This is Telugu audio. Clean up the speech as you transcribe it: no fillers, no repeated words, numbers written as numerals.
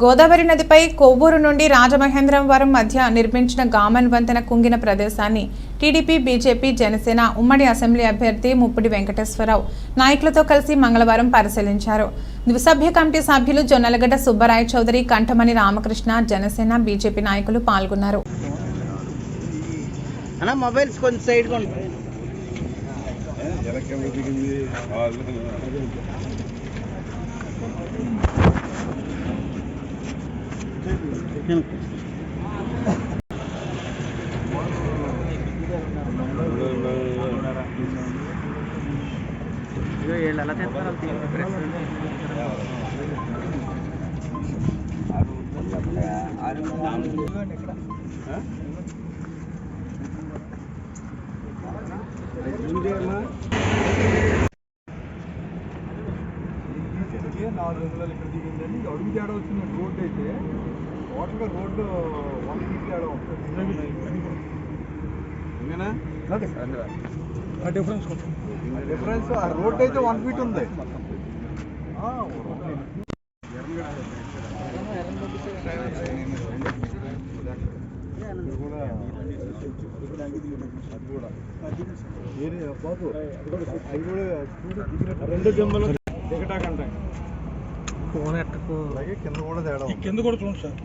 గోదావరి నదిపై కొవ్వూరు నుండి రాజమహేంద్రవరం మధ్య నిర్మించిన గామన్ వంతెన కుంగిన ప్రదేశాన్ని టీడీపీ, బీజేపీ, జనసేన ఉమ్మడి అసెంబ్లీ అభ్యర్థి ముప్పిడి వెంకటేశ్వరరావు నాయకులతో కలిసి మంగళవారం పరిశీలించారు. ద్విసభ్య కమిటీ సభ్యులు జొన్నలగడ్డ సుబ్బరాయ చౌదరి, కంఠమణి రామకృష్ణ, జనసేన, బీజేపీ నాయకులు పాల్గొన్నారు. అడుగు తేడా వచ్చింది. రోడ్డు అయితే టోటల్గా రోడ్డు 1 ఫీట్ తేడా ఉంటుంది. డిఫరెన్స్ ఆ రోడ్డు అయితే 1 ఫీట్ ఉంది. బాబు రెండు జంబలు దిగటాకంటే అలాగే కింద కూడా తేడా, కింద కూడా చూడండి సార్.